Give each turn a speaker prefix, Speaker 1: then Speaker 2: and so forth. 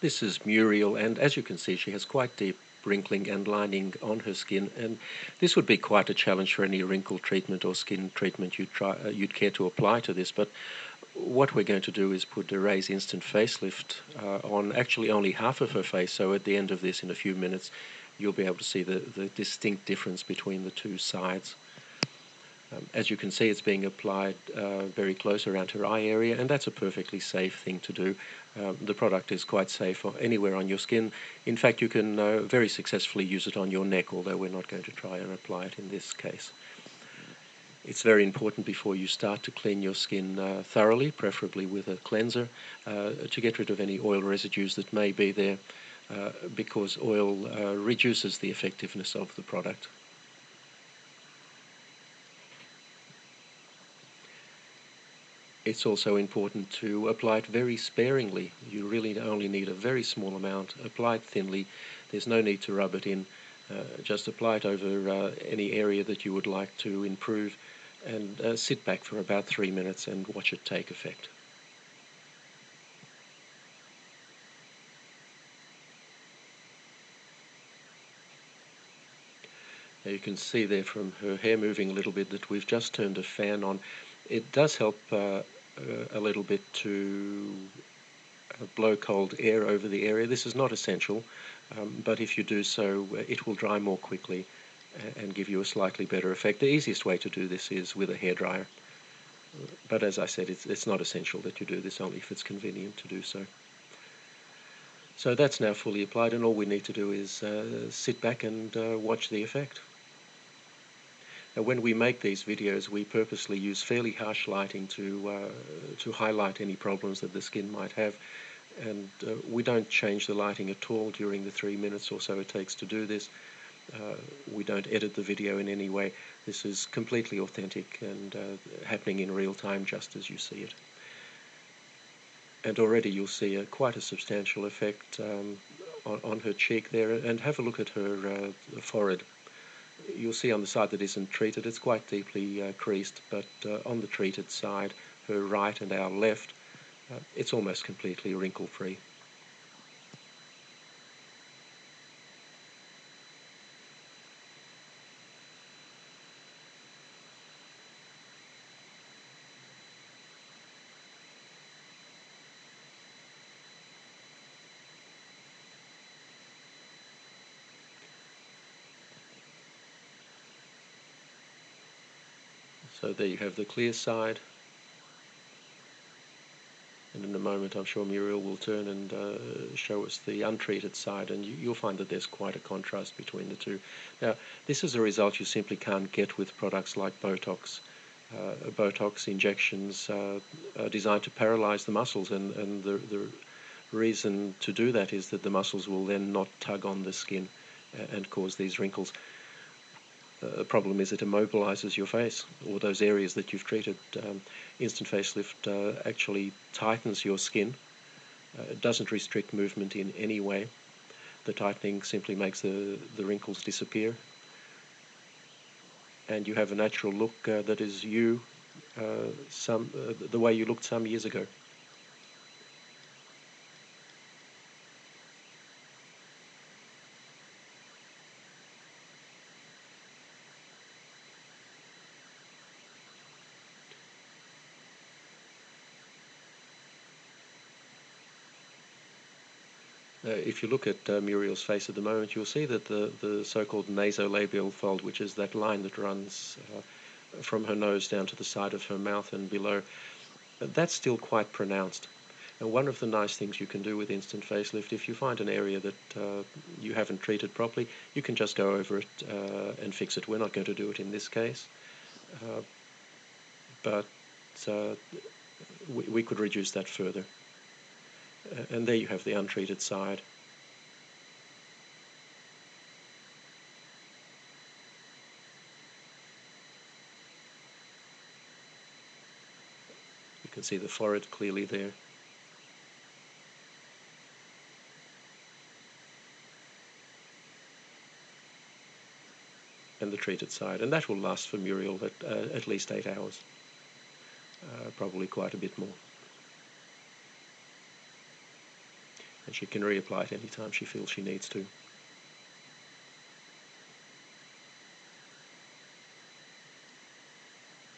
Speaker 1: This is Muriel, and as you can see, she has quite deep wrinkling and lining on her skin, and this would be quite a challenge for any wrinkle treatment or skin treatment you'd care to apply to this. But what we're going to do is put a Raise Instant Facelift on actually only half of her face, so at the end of this, in a few minutes, you'll be able to see the distinct difference between the two sides. As you can see, it's being applied very close around her eye area, and that's a perfectly safe thing to do. The product is quite safe anywhere on your skin. In fact, you can very successfully use it on your neck, although we're not going to try and apply it in this case. It's very important before you start to clean your skin thoroughly, preferably with a cleanser, to get rid of any oil residues that may be there, because oil reduces the effectiveness of the product. It's also important to apply it very sparingly. You really only need a very small amount. Apply it thinly. There's no need to rub it in. Just apply it over any area that you would like to improve, and sit back for about 3 minutes and watch it take effect. Now you can see there from her hair moving a little bit that we've just turned a fan on. It does help a little bit to blow cold air over the area. This is not essential, but if you do so, it will dry more quickly and give you a slightly better effect. The easiest way to do this is with a hairdryer, but as I said, it's not essential that you do this, only if it's convenient to do so. So that's now fully applied, and all we need to do is sit back and watch the effect. Now, when we make these videos, we purposely use fairly harsh lighting to highlight any problems that the skin might have, and we don't change the lighting at all during the 3 minutes or so it takes to do this. We don't edit the video in any way. This is completely authentic and happening in real time, just as you see it. And already you'll see quite a substantial effect on her cheek there, and have a look at her forehead. You'll see on the side that isn't treated, it's quite deeply creased, but on the treated side, her right and our left, it's almost completely wrinkle-free. So there you have the clear side, and in a moment I'm sure Muriel will turn and show us the untreated side, and you'll find that there's quite a contrast between the two. Now, this is a result you simply can't get with products like Botox. Botox injections are designed to paralyze the muscles, and the reason to do that is that the muscles will then not tug on the skin and cause these wrinkles. The problem is it immobilizes your face, or those areas that you've treated. Instant facelift actually tightens your skin. It doesn't restrict movement in any way. The tightening simply makes the wrinkles disappear, and you have a natural look that is you, the way you looked some years ago. If you look at Muriel's face at the moment, you'll see that the so-called nasolabial fold, which is that line that runs from her nose down to the side of her mouth and below, that's still quite pronounced. And one of the nice things you can do with instant facelift, if you find an area that you haven't treated properly, you can just go over it and fix it. We're not going to do it in this case, but we could reduce that further. And there you have the untreated side. You can see the forehead clearly there. And the treated side. And that will last for Muriel at least 8 hours. Probably quite a bit more. and she can reapply it anytime she feels she needs to.